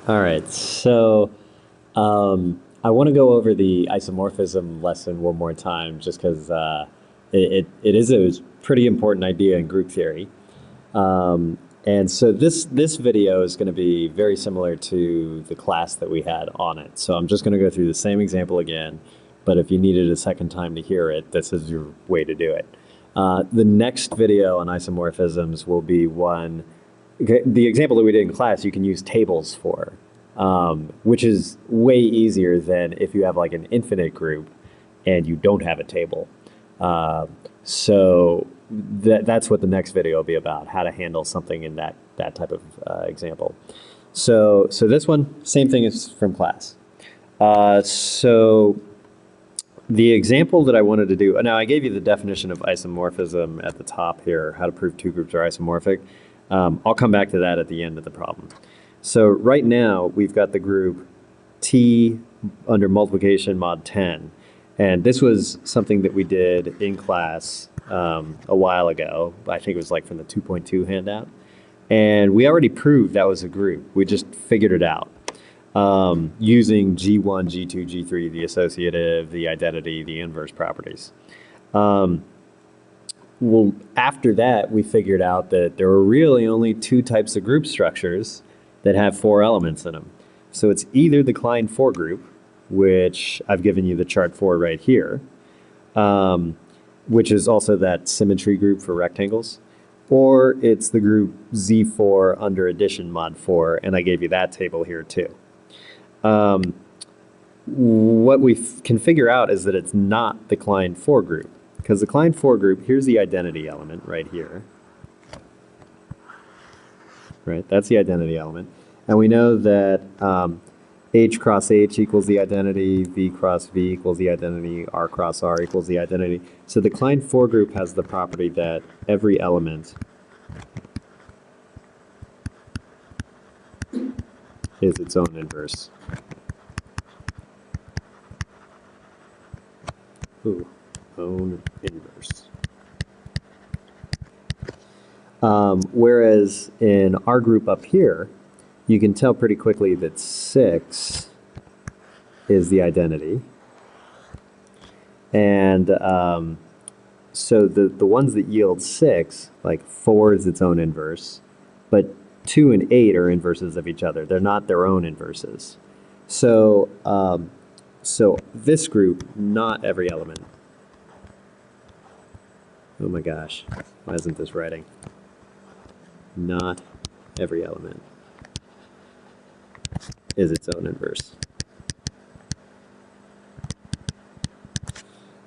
All right, so I want to go over the isomorphism lesson one more time, just because it is a pretty important idea in group theory. And so this video is going to be very similar to the class that we had on it. So I'm just going to go through the same example again, but if you needed a second time to hear it, this is your way to do it. The next video on isomorphisms will be one. The example that we did in class, you can use tables for, which is way easier than if you have like an infinite group and you don't have a table. So that's what the next video will be about, how to handle something in that type of example. So this one, same thing as from class. So the example that I wanted to do, now I gave you the definition of isomorphism at the top here, how to prove two groups are isomorphic. I'll come back to that at the end of the problem. So right now we've got the group T under multiplication mod 10. And this was something that we did in class a while ago. I think it was like from the 2.2 handout. And we already proved that was a group. We just figured it out using G1, G2, G3, the associative, the identity, the inverse properties. Well, after that, we figured out that there were really only two types of group structures that have four elements in them. So it's either the Klein 4 group, which I've given you the chart for right here, which is also that symmetry group for rectangles, or it's the group Z4 under addition mod 4, and I gave you that table here too. What we can figure out is that it's not the Klein 4 group, because the Klein 4 group, here's the identity element right here. Right, that's the identity element. And we know that H cross H equals the identity, V cross V equals the identity, R cross R equals the identity. So the Klein 4 group has the property that every element is its own inverse. Ooh, own inverse. Whereas in our group up here, you can tell pretty quickly that 6 is the identity. And so the ones that yield 6, like 4 is its own inverse, but 2 and 8 are inverses of each other. They're not their own inverses. So, so this group, not every element. Oh my gosh, why isn't this writing? Not every element is its own inverse.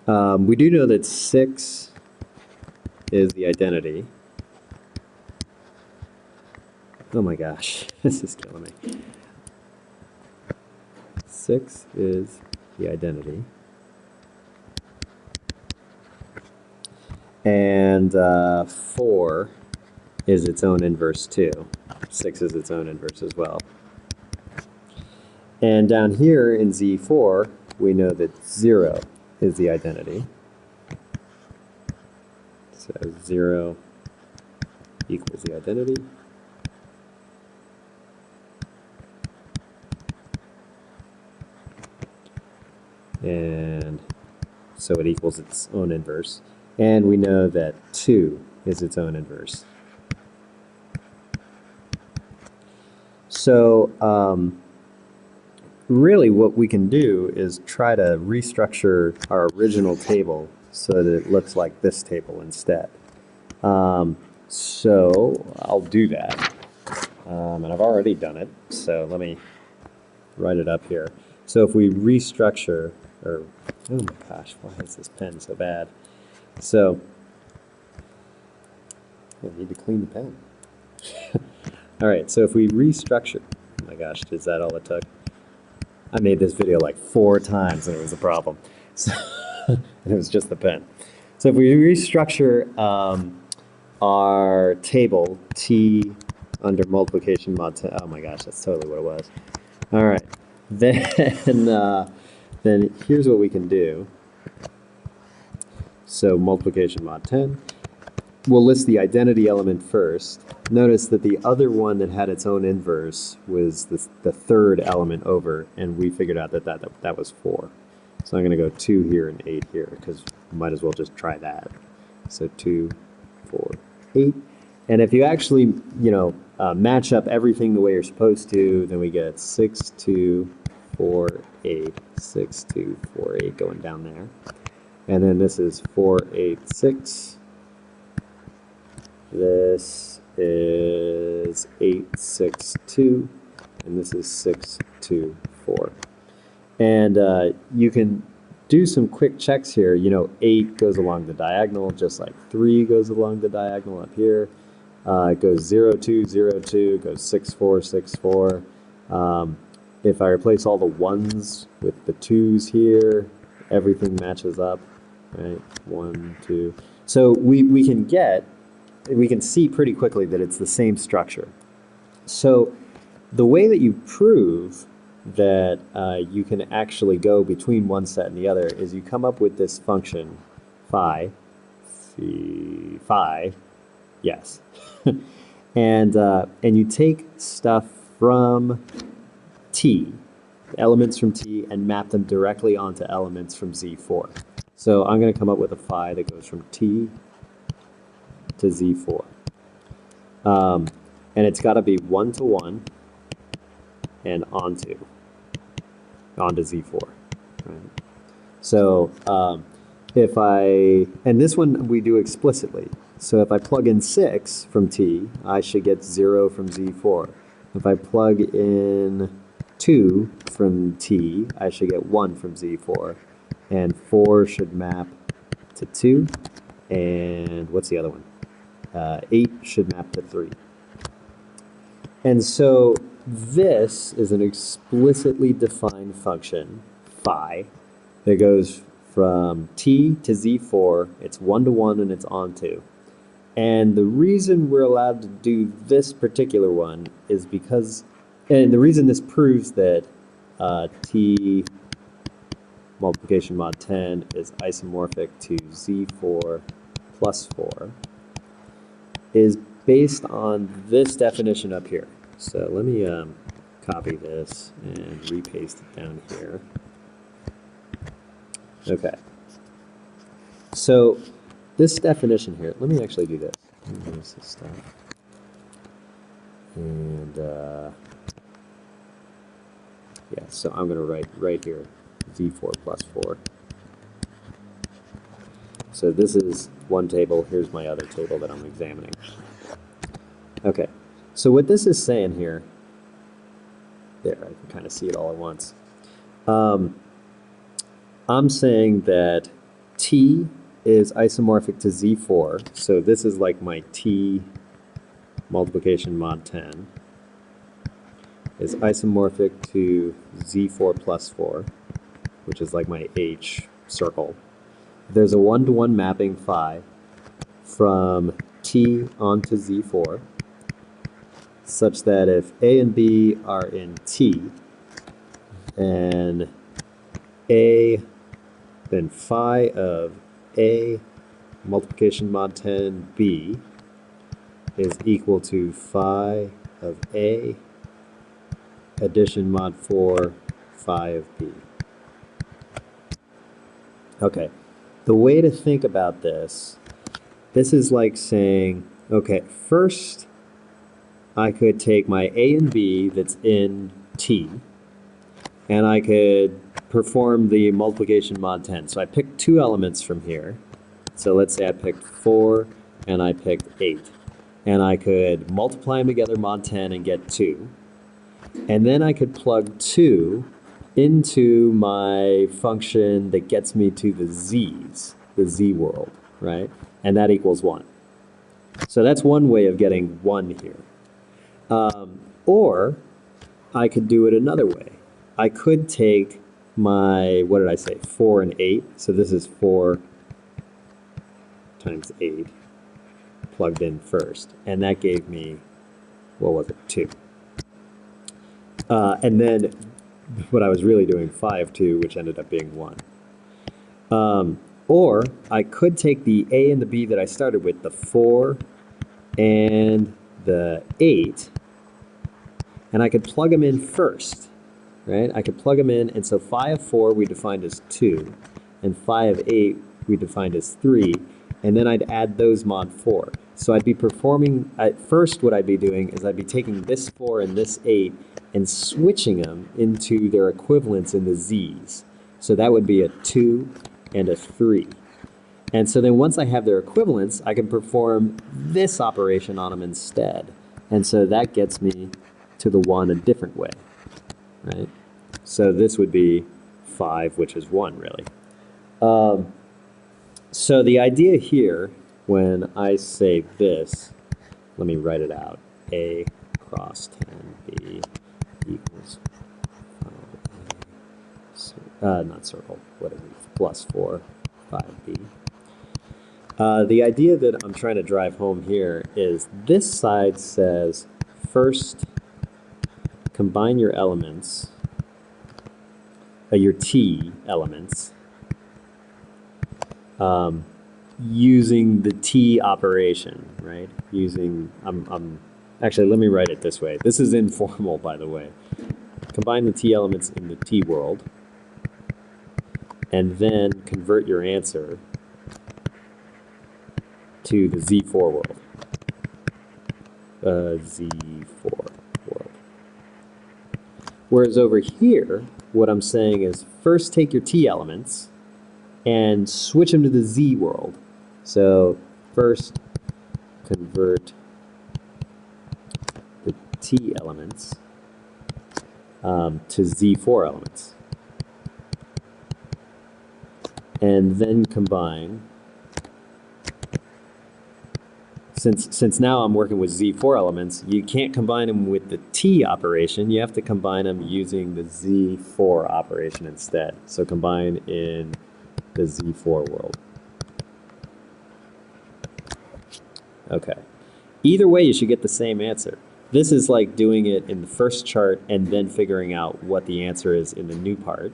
We do know that 6 is the identity. Oh my gosh, this is killing me. 6 is the identity. And 4 is its own inverse too. 6 is its own inverse as well. And down here in Z4, we know that 0 is the identity. So 0 equals the identity. And so it equals its own inverse. And we know that 2 is its own inverse. So really what we can do is try to restructure our original table so that it looks like this table instead. So I'll do that. And I've already done it, so let me write it up here. So if we restructure, or oh my gosh, why is this pen so bad? So I need to clean the pen. All right, so if we restructure, oh my gosh, is that all it took? I made this video like 4 times and it was a problem. So, and it was just the pen. So if we restructure our table, T under multiplication mod 10, oh my gosh, that's totally what it was. All right, then here's what we can do. So multiplication mod 10, we'll list the identity element first. Notice that the other one that had its own inverse was the third element over, and we figured out that that was 4. So I'm going to go 2 here and 8 here, because we might as well just try that. So 2, 4, 8. And if you actually, match up everything the way you're supposed to, then we get 6, 2, 4, 8, 6, 2, 4, 8 going down there. And then this is 4, 8, 6. This is 8, 6, 2. And this is 6, 2, 4. And you can do some quick checks here. 8 goes along the diagonal, just like 3 goes along the diagonal up here. It goes 0, 2, 0, 2, goes 6, 4, 6, 4. If I replace all the 1s with the 2s here, everything matches up, right? 1, 2. So we can see pretty quickly that it's the same structure. So the way that you prove that you can actually go between one set and the other is you come up with this function phi, yes, and you take stuff from T, elements from T, and map them directly onto elements from Z4. So I'm going to come up with a phi that goes from T to Z4. And it's got to be 1 to 1 and onto Z4. Right? So and this one we do explicitly. So if I plug in 6 from T, I should get 0 from Z4. If I plug in 2 from T, I should get 1 from Z4. And 4 should map to 2. And what's the other one? 8 should map to 3. And so this is an explicitly defined function, phi, that goes from T to Z4. It's 1 to 1 and it's onto. And the reason we're allowed to do this particular one is because, and the reason this proves that T multiplication mod 10 is isomorphic to Z4 plus 4 is based on this definition up here. So let me copy this and repaste it down here. Okay. So this definition here, let me actually do this. Let me erase this stuff. And yeah, so I'm going to write right here, Z4 plus 4. So this is one table. Here's my other table that I'm examining. Okay. So what this is saying here, there, I can kind of see it all at once. I'm saying that T is isomorphic to Z4. So this is like my T multiplication mod 10 is isomorphic to Z4 plus 4, which is like my H circle. There's a 1-to-1 mapping phi from T onto Z4, such that if A and B are in T, and A, then phi of A multiplication mod 10 B is equal to phi of A addition mod 4 phi of B. Okay, the way to think about this is like saying, okay, first I could take my A and B that's in T, and I could perform the multiplication mod 10. So I picked 2 elements from here. So let's say I picked 4 and I picked 8. And I could multiply them together mod 10 and get 2. And then I could plug 2 into my function that gets me to the z's, the z world, right? And that equals 1. So that's one way of getting 1 here. Or I could do it another way. I could take my, what did I say, 4 and 8. So this is 4 times 8 plugged in first. And that gave me, what was it, 2. And then what I was really doing, 5, 2, which ended up being 1. Or I could take the A and the B that I started with, the 4 and the 8, and I could plug them in first, right? I could plug them in, and so phi of 4 we defined as 2, and phi of 8 we defined as 3, and then I'd add those mod 4. So I'd be performing, at first what I'd be doing is I'd be taking this 4 and this 8 and switching them into their equivalents in the z's. So that would be a 2 and a 3. And so then once I have their equivalents, I can perform this operation on them instead. And so that gets me to the 1 a different way, right? So this would be 5, which is 1, really. So the idea here, when I say this, let me write it out. A cross 10B equals 5A, not circle, what is it, plus 4, 5B. The idea that I'm trying to drive home here is this side says, first, combine your elements, your T elements, using the T operation, right? Using, actually, let me write it this way. This is informal, by the way. Combine the T elements in the T world, and then convert your answer to the Z4 world. Z4 world. Whereas over here, what I'm saying is first take your T elements and switch them to the Z world. So first convert the T elements to Z4 elements. And then combine, since now I'm working with Z4 elements, you can't combine them with the T operation, you have to combine them using the Z4 operation instead. So combine in the Z4 world. Okay. Either way, you should get the same answer. This is like doing it in the first chart and then figuring out what the answer is in the new part.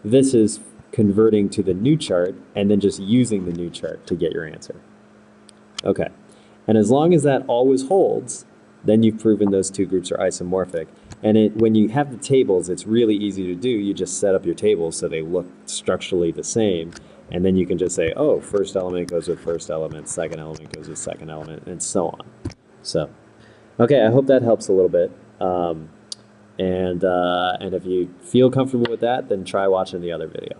This is converting to the new chart and then just using the new chart to get your answer. Okay. And as long as that always holds, then you've proven those two groups are isomorphic. And when you have the tables, it's really easy to do. You just set up your tables so they look structurally the same. And then you can just say, oh, first element goes with first element, second element goes with second element, and so on. So, okay, I hope that helps a little bit. And if you feel comfortable with that, then try watching the other video.